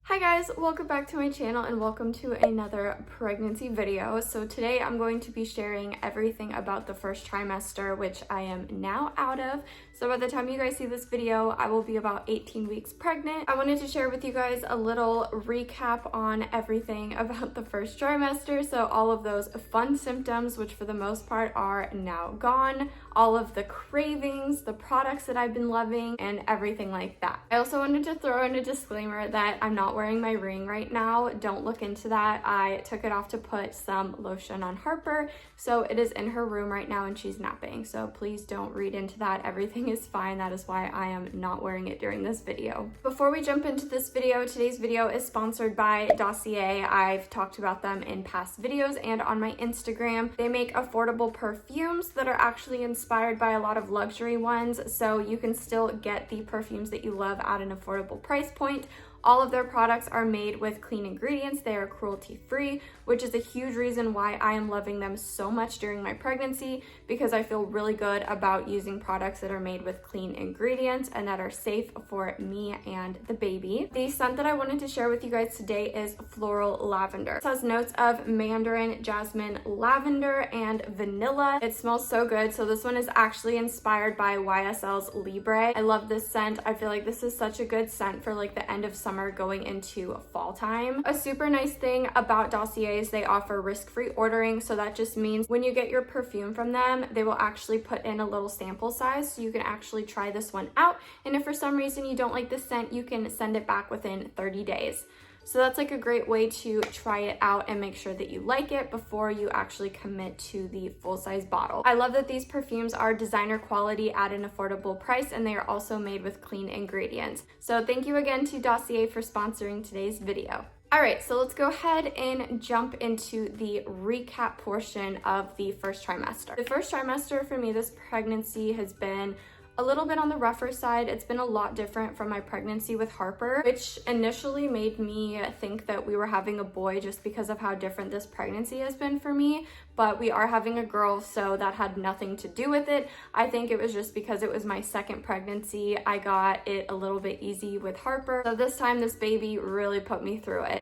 Hi guys, welcome back to my channel and welcome to another pregnancy video. So today I'm going to be sharing everything about the first trimester, which I am now out of. So by the time you guys see this video, I will be about 18 weeks pregnant. I wanted to share with you guys a little recap on everything about the first trimester. So all of those fun symptoms, which for the most part are now gone, all of the cravings, the products that I've been loving, and everything like that. I also wanted to throw in a disclaimer that I'm not wearing my ring right now. Don't look into that. I took it off to put some lotion on Harper, so it is in her room right now and she's napping. So please don't read into that. Everything is fine. That is why I am not wearing it during this video. Before we jump into this video, today's video is sponsored by Dossier. I've talked about them in past videos and on my Instagram. They make affordable perfumes that are actually inspired by a lot of luxury ones, so you can still get the perfumes that you love at an affordable price point. All of their products are made with clean ingredients. They are cruelty-free, which is a huge reason why I am loving them so much during my pregnancy, because I feel really good about using products that are made with clean ingredients and that are safe for me and the baby. The scent that I wanted to share with you guys today is Floral Lavender. It has notes of mandarin, jasmine, lavender, and vanilla. It smells so good. So this one is actually inspired by YSL's Libre. I love this scent. I feel like this is such a good scent for like the end of summer going into fall time. A super nice thing about Dossier is they offer risk-free ordering, so that just means when you get your perfume from them, they will actually put in a little sample size so you can actually try this one out, and if for some reason you don't like the scent, you can send it back within 30 days. So that's like a great way to try it out and make sure that you like it before you actually commit to the full-size bottle. I love that these perfumes are designer quality at an affordable price, and they are also made with clean ingredients. So thank you again to Dossier for sponsoring today's video. All right, so let's go ahead and jump into the recap portion of the first trimester. The first trimester for me this pregnancy has been a little bit on the rougher side. It's been a lot different from my pregnancy with Harper, which initially made me think that we were having a boy just because of how different this pregnancy has been for me, but we are having a girl, so that had nothing to do with it. I think it was just because it was my second pregnancy. I got it a little bit easy with Harper, so this time this baby really put me through it.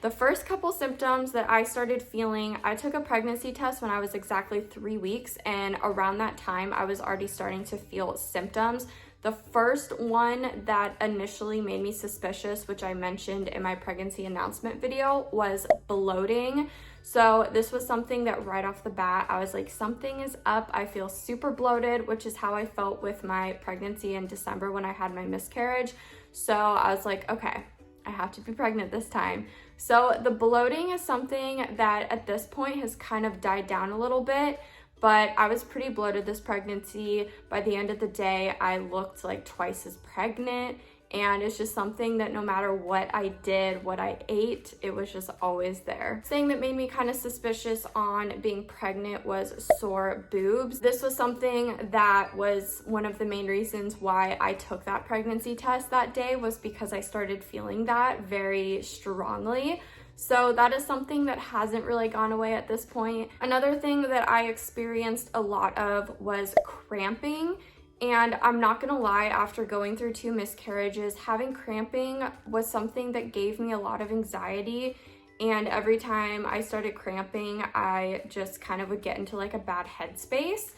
The first couple symptoms that I started feeling, I took a pregnancy test when I was exactly 3 weeks, and around that time I was already starting to feel symptoms. The first one that initially made me suspicious, which I mentioned in my pregnancy announcement video, was bloating. So this was something that right off the bat, I was like, something is up. I feel super bloated, which is how I felt with my pregnancy in December when I had my miscarriage. So I was like, okay, I have to be pregnant this time. So the bloating is something that at this point has kind of died down a little bit, but I was pretty bloated this pregnancy. By the end of the day, I looked like twice as pregnant, and it's just something that no matter what I did, what I ate, it was just always there. Thing that made me kind of suspicious on being pregnant was sore boobs. This was something that was one of the main reasons why I took that pregnancy test that day, was because I started feeling that very strongly. So that is something that hasn't really gone away at this point. Another thing that I experienced a lot of was cramping. And I'm not gonna lie, after going through 2 miscarriages, having cramping was something that gave me a lot of anxiety. And every time I started cramping, I just kind of would get into like a bad headspace.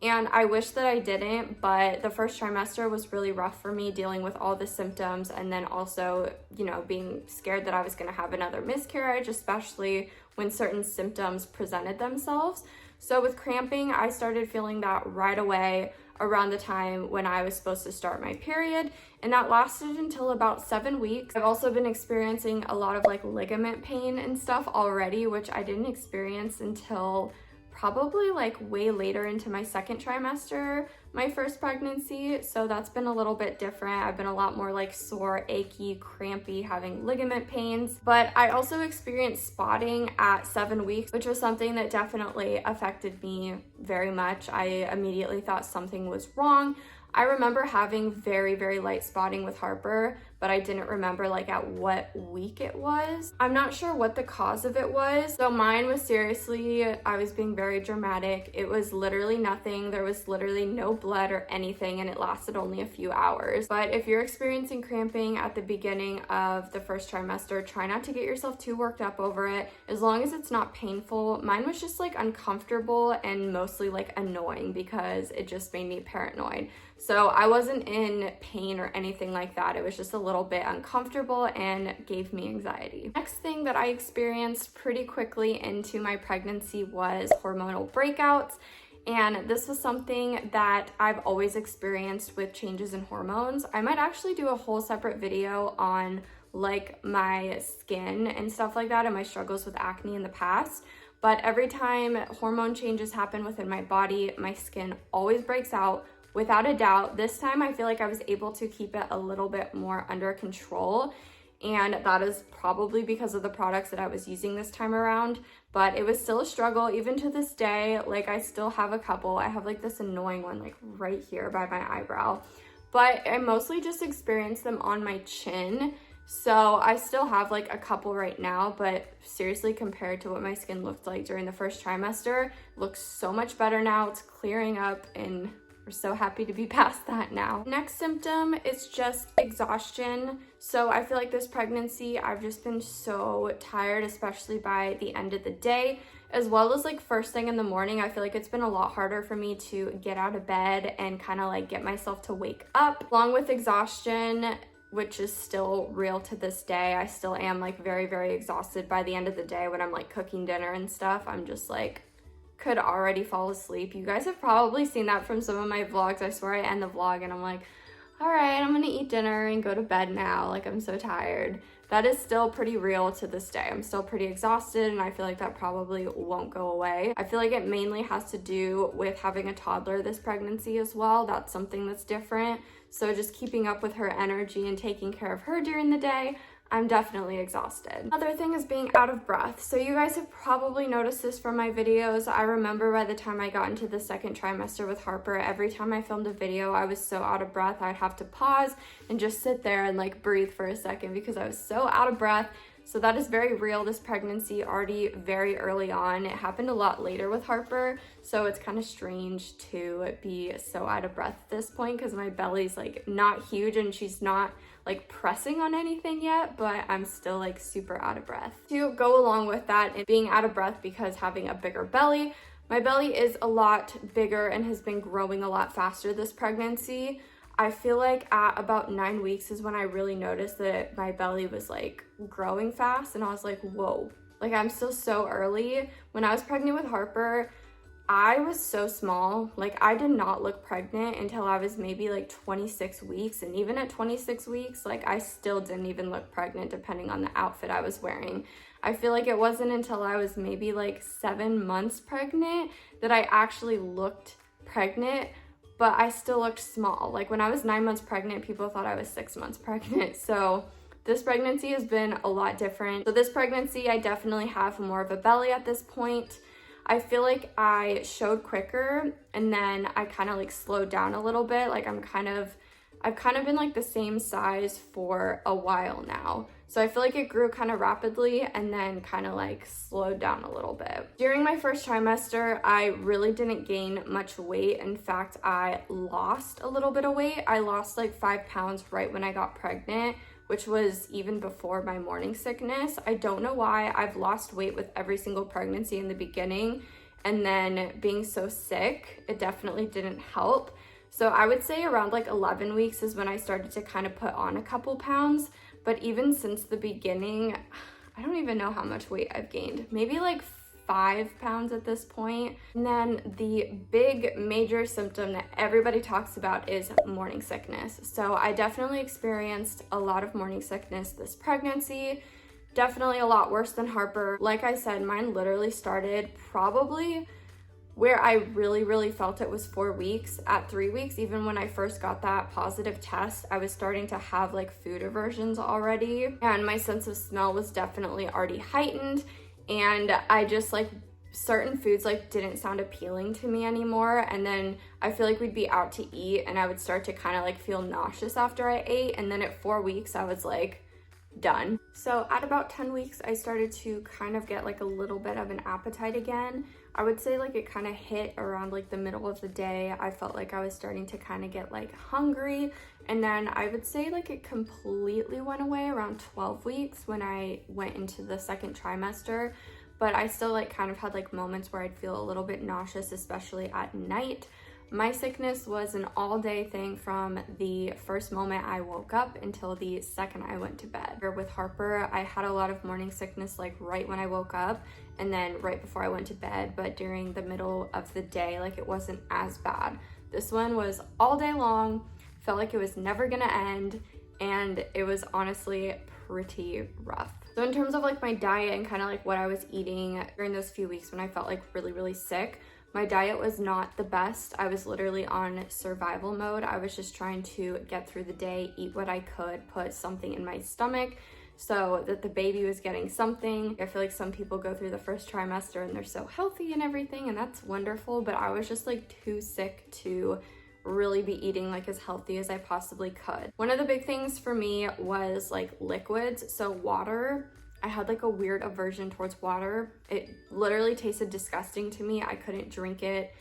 And I wish that I didn't, but the first trimester was really rough for me, dealing with all the symptoms, and then also, you know, being scared that I was gonna have another miscarriage, especially when certain symptoms presented themselves. So with cramping, I started feeling that right away around the time when I was supposed to start my period, and that lasted until about 7 weeks. I've also been experiencing a lot of like ligament pain and stuff already, which I didn't experience until probably like way later into my second trimester, my first pregnancy. So that's been a little bit different. I've been a lot more like sore, achy, crampy, having ligament pains. But I also experienced spotting at 7 weeks, which was something that definitely affected me very much. I immediately thought something was wrong. I remember having very, very light spotting with Harper, but I didn't remember like at what week it was. I'm not sure what the cause of it was. So mine was seriously, I was being very dramatic. It was literally nothing. There was literally no blood or anything, and it lasted only a few hours. But if you're experiencing cramping at the beginning of the first trimester, try not to get yourself too worked up over it, as long as it's not painful. Mine was just like uncomfortable and mostly like annoying because it just made me paranoid. So I wasn't in pain or anything like that. It was just a little bit uncomfortable and gave me anxiety. Next thing that I experienced pretty quickly into my pregnancy was hormonal breakouts. And this was something that I've always experienced with changes in hormones. I might actually do a whole separate video on like my skin and stuff like that and my struggles with acne in the past. But every time hormone changes happen within my body, my skin always breaks out. Without a doubt, this time I feel like I was able to keep it a little bit more under control, and that is probably because of the products that I was using this time around, but it was still a struggle even to this day. Like, I still have a couple. I have like this annoying one like right here by my eyebrow, but I mostly just experienced them on my chin. So I still have like a couple right now, but seriously, compared to what my skin looked like during the first trimester, it looks so much better now. It's clearing up, and we're so happy to be past that now. Next symptom is just exhaustion. So I feel like this pregnancy, I've just been so tired, especially by the end of the day, as well as like first thing in the morning. I feel like it's been a lot harder for me to get out of bed and kind of like get myself to wake up. Along with exhaustion, which is still real to this day, I still am like very, very exhausted by the end of the day when I'm like cooking dinner and stuff. I'm just like, could already fall asleep. You guys have probably seen that from some of my vlogs. I swear I end the vlog and I'm like, all right, I'm gonna eat dinner and go to bed now. Like, I'm so tired. That is still pretty real to this day. I'm still pretty exhausted, and I feel like that probably won't go away. I feel like it mainly has to do with having a toddler this pregnancy as well. That's something that's different. So just keeping up with her energy and taking care of her during the day, I'm definitely exhausted. Another thing is being out of breath. So you guys have probably noticed this from my videos. I remember by the time I got into the second trimester with Harper, every time I filmed a video, I was so out of breath, I'd have to pause and just sit there and like breathe for a second because I was so out of breath. So that is very real this pregnancy, already very early on. It happened a lot later with Harper, so it's kind of strange to be so out of breath at this point because my belly's like not huge and she's not like pressing on anything yet, but I'm still like super out of breath. To go along with that and being out of breath because having a bigger belly, my belly is a lot bigger and has been growing a lot faster this pregnancy. I feel like at about 9 weeks is when I really noticed that my belly was like growing fast, and I was like, whoa, like I'm still so early. When I was pregnant with Harper, I was so small. Like, I did not look pregnant until I was maybe like 26 weeks. And even at 26 weeks, like I still didn't even look pregnant depending on the outfit I was wearing. I feel like it wasn't until I was maybe like 7 months pregnant that I actually looked pregnant, but I still looked small. Like when I was 9 months pregnant, people thought I was 6 months pregnant. So this pregnancy has been a lot different. So this pregnancy, I definitely have more of a belly at this point. I feel like I showed quicker and then I kind of like slowed down a little bit. Like I've kind of been like the same size for a while now. So I feel like it grew kind of rapidly and then kind of like slowed down a little bit. During my first trimester, I really didn't gain much weight. In fact, I lost a little bit of weight. I lost like 5 pounds right when I got pregnant, which was even before my morning sickness. I don't know why. I've lost weight with every single pregnancy in the beginning, and then being so sick, it definitely didn't help. So I would say around like 11 weeks is when I started to kind of put on a couple pounds. But even since the beginning, I don't even know how much weight I've gained. Maybe like 5 pounds at this point. And then the big major symptom that everybody talks about is morning sickness. So I definitely experienced a lot of morning sickness this pregnancy. Definitely a lot worse than Harper. Like I said, mine literally started probably where I really felt it was 4 weeks. At 3 weeks, even when I first got that positive test, I was starting to have like food aversions already. And my sense of smell was definitely already heightened. And I just like certain foods like didn't sound appealing to me anymore, and then I feel like we'd be out to eat and I would start to kind of like feel nauseous after I ate, and then at 4 weeks I was like done. So at about 10 weeks I started to kind of get like a little bit of an appetite again. I would say like it kind of hit around like the middle of the day. I felt like I was starting to kind of get like hungry, and then I would say like it completely went away around 12 weeks when I went into the second trimester. But I still like kind of had like moments where I'd feel a little bit nauseous, especially at night. My sickness was an all-day thing from the first moment I woke up until the second I went to bed. With Harper, I had a lot of morning sickness like right when I woke up and then right before I went to bed, but during the middle of the day, like it wasn't as bad. This one was all day long, felt like it was never gonna end, and it was honestly pretty rough. So in terms of like my diet and kind of like what I was eating during those few weeks when I felt like really sick, my diet was not the best. I was literally on survival mode. I was just trying to get through the day, eat what I could, put something in my stomach so that the baby was getting something. I feel like some people go through the first trimester and they're so healthy and everything, and that's wonderful, but I was just like too sick to really be eating like as healthy as I possibly could. One of the big things for me was like liquids. So water, I had like a weird aversion towards water. It literally tasted disgusting to me. I couldn't drink it.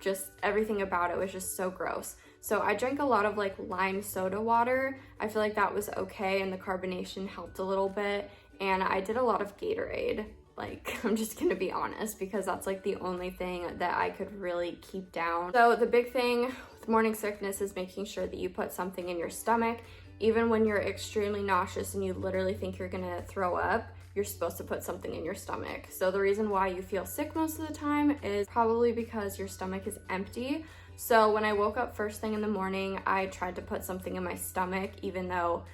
Just everything about it was just so gross. So I drank a lot of like lime soda water. I feel like that was okay, and the carbonation helped a little bit. And I did a lot of Gatorade. Like, I'm just gonna be honest, because that's like the only thing that I could really keep down. So the big thing with morning sickness is making sure that you put something in your stomach. Even when you're extremely nauseous and you literally think you're gonna throw up, you're supposed to put something in your stomach. So the reason why you feel sick most of the time is probably because your stomach is empty. So when I woke up first thing in the morning, I tried to put something in my stomach, even though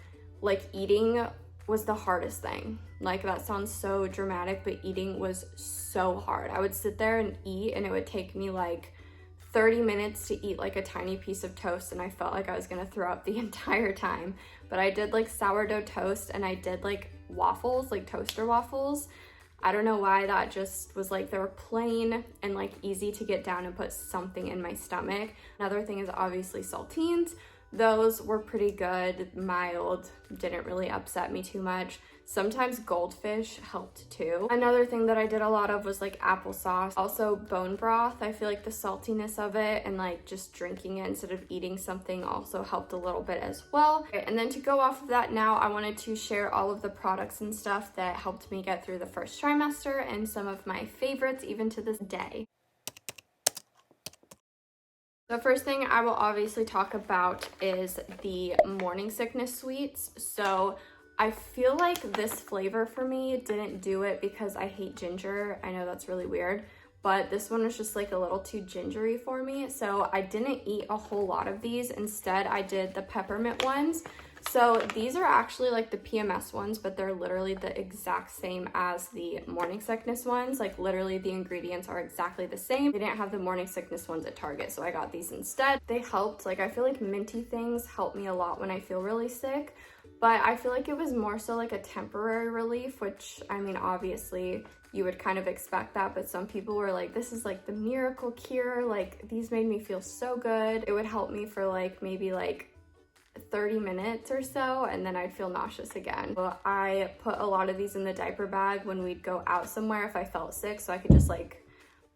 like eating was the hardest thing. Like, that sounds so dramatic, but eating was so hard. I would sit there and eat, and it would take me like 30 minutes to eat like a tiny piece of toast, and I felt like I was gonna throw up the entire time. But I did like sourdough toast, and I did like waffles, like toaster waffles. I don't know why, that just was like, they were plain and like easy to get down and put something in my stomach. Another thing is obviously saltines. Those were pretty good, mild, didn't really upset me too much. Sometimes goldfish helped too. Another thing that I did a lot of was like applesauce. Also bone broth. I feel like the saltiness of it and like just drinking it instead of eating something also helped a little bit as well. Okay, and then to go off of that now, I wanted to share all of the products and stuff that helped me get through the first trimester and some of my favorites even to this day. The first thing I will obviously talk about is the morning sickness sweets. So I feel like this flavor for me didn't do it because I hate ginger. I know that's really weird, but this one was just like a little too gingery for me. So I didn't eat a whole lot of these. Instead, I did the peppermint ones. So these are actually like the PMS ones, but they're literally the exact same as the morning sickness ones. Like literally the ingredients are exactly the same. They didn't have the morning sickness ones at Target, so I got these instead. They helped. Like, I feel like minty things help me a lot when I feel really sick, but I feel like it was more so like a temporary relief, which, I mean, obviously you would kind of expect that, but some people were like, this is like the miracle cure. Like, these made me feel so good. It would help me for like maybe like 30 minutes or so, and then I'd feel nauseous again. Well, I put a lot of these in the diaper bag when we'd go out somewhere if I felt sick, so I could just like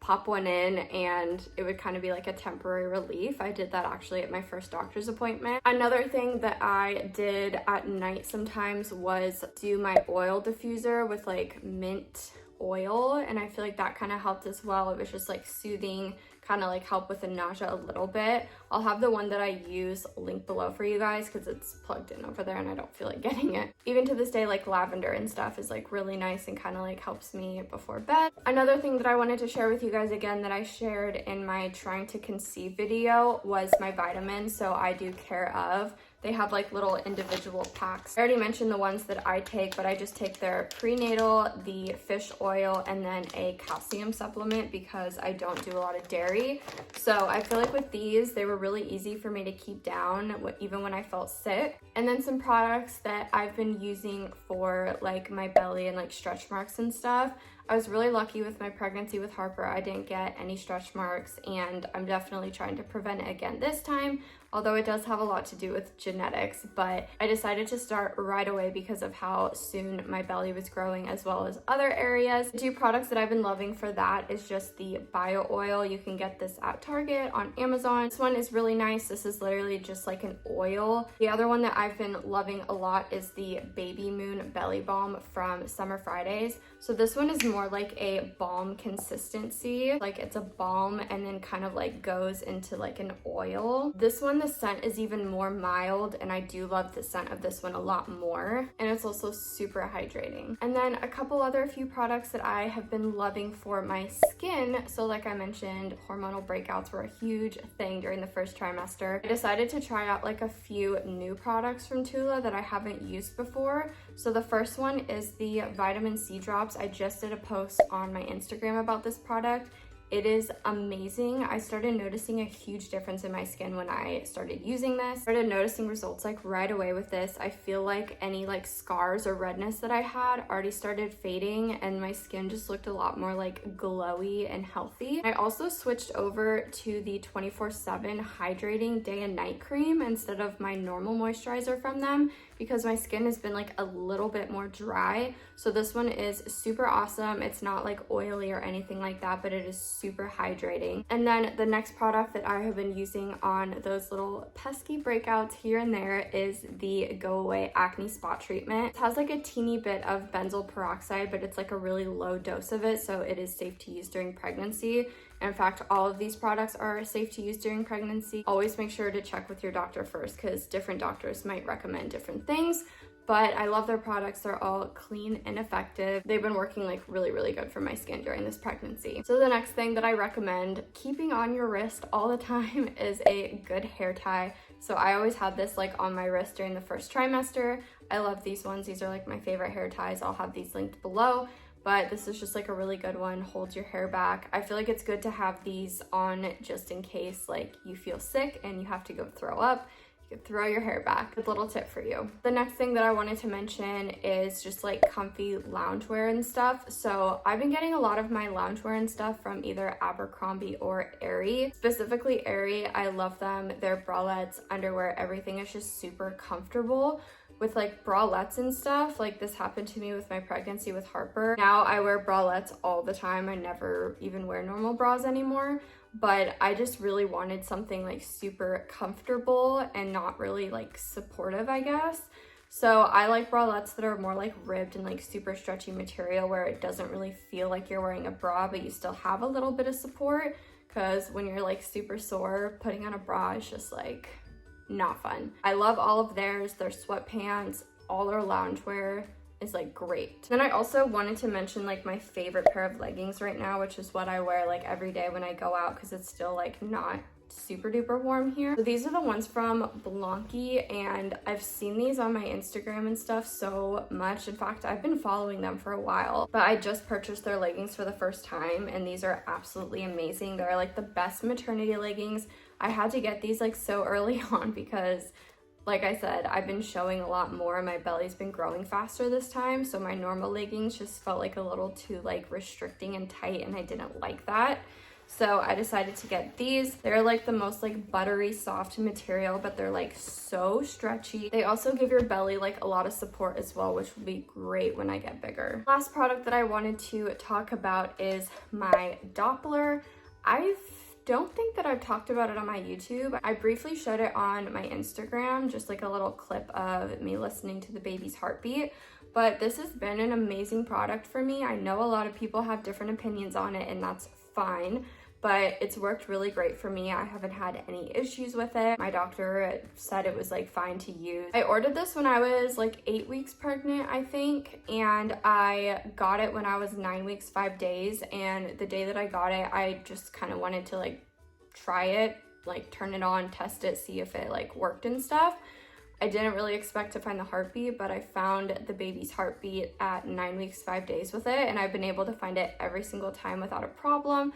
pop one in and it would kind of be like a temporary relief. I did that actually at my first doctor's appointment. Another thing that I did at night sometimes was do my oil diffuser with like mint oil, and I feel like that kind of helped as well. It was just like soothing, kind of like help with the nausea a little bit. I'll have the one that I use linked below for you guys because it's plugged in over there and I don't feel like getting it. Even to this day, like lavender and stuff is like really nice and kind of like helps me before bed. Another thing that I wanted to share with you guys again that I shared in my trying to conceive video was my vitamins. So I do Care of. They have like little individual packs. I already mentioned the ones that I take, but I just take their prenatal, the fish oil, and then a calcium supplement because I don't do a lot of dairy. So I feel like with these, they were really easy for me to keep down even when I felt sick. And then some products that I've been using for like my belly and like stretch marks and stuff. I was really lucky with my pregnancy with Harper. I didn't get any stretch marks, and I'm definitely trying to prevent it again this time, although it does have a lot to do with genetics. But I decided to start right away because of how soon my belly was growing, as well as other areas. The two products that I've been loving for that is just the bio oil. You can get this at Target, on Amazon. This one is really nice. This is literally just like an oil. The other one that I've been loving a lot is the Baby Moon Belly Balm from Summer Fridays. So this one is more like a balm consistency, like it's a balm and then kind of like goes into like an oil. This one, the scent is even more mild, and I do love the scent of this one a lot more, and it's also super hydrating. And then a couple other few products that I have been loving for my skin. So like I mentioned, hormonal breakouts were a huge thing during the first trimester. I decided to try out like a few new products from Tula that I haven't used before. So the first one is the vitamin C drops. I just did a post on my Instagram about this product. It is amazing. I started noticing a huge difference in my skin when I started using this. Started noticing results like right away with this. I feel like any like scars or redness that I had already started fading, and my skin just looked a lot more like glowy and healthy. I also switched over to the 24/7 hydrating day and night cream instead of my normal moisturizer from them, because my skin has been like a little bit more dry. So this one is super awesome. It's not like oily or anything like that, but it is super hydrating. And then the next product that I have been using on those little pesky breakouts here and there is the Go Away Acne Spot Treatment. It has like a teeny bit of benzoyl peroxide, but it's like a really low dose of it, so it is safe to use during pregnancy. In fact, all of these products are safe to use during pregnancy. Always make sure to check with your doctor first, because different doctors might recommend different things. But I love their products. They're all clean and effective. They've been working like really good for my skin during this pregnancy. So the next thing that I recommend keeping on your wrist all the time is a good hair tie. So I always had this like on my wrist during the first trimester. I love these ones. These are like my favorite hair ties. I'll have these linked below. But this is just like a really good one, holds your hair back. I feel like it's good to have these on just in case like you feel sick and you have to go throw up. You can throw your hair back. Good little tip for you. The next thing that I wanted to mention is just like comfy loungewear and stuff. So I've been getting a lot of my loungewear and stuff from either Abercrombie or Aerie. Specifically Aerie, I love them. Their bralettes, underwear, everything is just super comfortable. With like bralettes and stuff, like this happened to me with my pregnancy with Harper. Now I wear bralettes all the time. I never even wear normal bras anymore, but I just really wanted something like super comfortable and not really like supportive, I guess. So I like bralettes that are more like ribbed and like super stretchy material, where it doesn't really feel like you're wearing a bra, but you still have a little bit of support, because when you're like super sore, putting on a bra is just like not fun. I love all of theirs. Their sweatpants, all their loungewear is like great. Then I also wanted to mention like my favorite pair of leggings right now, which is what I wear like every day when I go out, because it's still like not super duper warm here. So these are the ones from Blanky, and I've seen these on my Instagram and stuff so much. In fact, I've been following them for a while, but I just purchased their leggings for the first time, and these are absolutely amazing. They're like the best maternity leggings. I had to get these like so early on because, like I said, I've been showing a lot more. My belly's been growing faster this time, so my normal leggings just felt like a little too like restricting and tight, and I didn't like that. So I decided to get these. They're like the most like buttery soft material, but they're like so stretchy. They also give your belly like a lot of support as well, which will be great when I get bigger. Last product that I wanted to talk about is my Doppler. I don't think that I've talked about it on my YouTube. I briefly showed it on my Instagram, just like a little clip of me listening to the baby's heartbeat. But this has been an amazing product for me. I know a lot of people have different opinions on it, and that's fine, but it's worked really great for me. I haven't had any issues with it. My doctor said it was like fine to use. I ordered this when I was like 8 weeks pregnant, I think, and I got it when I was 9 weeks, 5 days. And the day that I got it, I just kind of wanted to like try it, like turn it on, test it, see if it like worked and stuff. I didn't really expect to find the heartbeat, but I found the baby's heartbeat at 9 weeks, 5 days with it, and I've been able to find it every single time without a problem.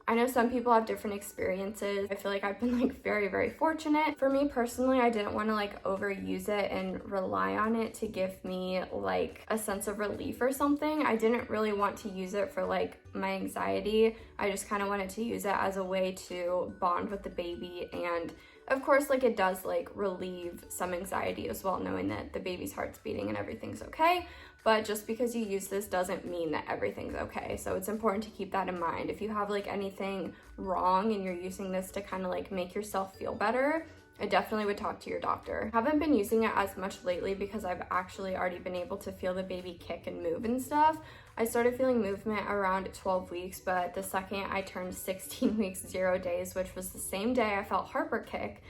I know some people have different experiences. I feel like I've been like very, very fortunate. For me personally, I didn't want to like overuse it and rely on it to give me like a sense of relief or something. I didn't really want to use it for like my anxiety. I just kind of wanted to use it as a way to bond with the baby, and of course, like it does like relieve some anxiety as well, knowing that the baby's heart's beating and everything's okay. But just because you use this doesn't mean that everything's okay. So it's important to keep that in mind. If you have like anything wrong and you're using this to kind of like make yourself feel better, I definitely would talk to your doctor. I haven't been using it as much lately because I've actually already been able to feel the baby kick and move and stuff. I started feeling movement around 12 weeks, but the second I turned 16 weeks, 0 days, which was the same day I felt Harper kick,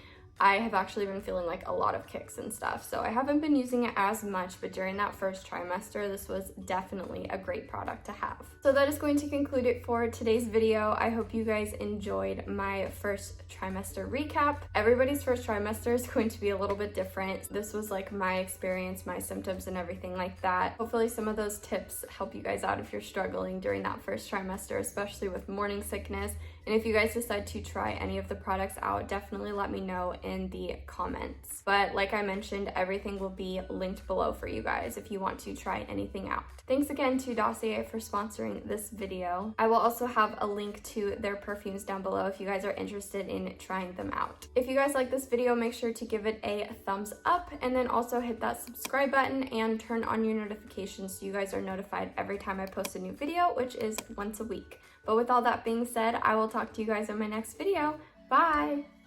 I have actually been feeling like a lot of kicks and stuff. So I haven't been using it as much, but during that first trimester, this was definitely a great product to have. So that is going to conclude it for today's video. I hope you guys enjoyed my first trimester recap. Everybody's first trimester is going to be a little bit different. This was like my experience, my symptoms and everything like that. Hopefully some of those tips help you guys out if you're struggling during that first trimester, especially with morning sickness. And if you guys decide to try any of the products out, definitely let me know in the comments. But like I mentioned, everything will be linked below for you guys if you want to try anything out. Thanks again to Dossier for sponsoring this video. I will also have a link to their perfumes down below if you guys are interested in trying them out. If you guys like this video, make sure to give it a thumbs up, and then also hit that subscribe button and turn on your notifications so you guys are notified every time I post a new video, which is once a week. But with all that being said, I will talk to you guys in my next video. Bye!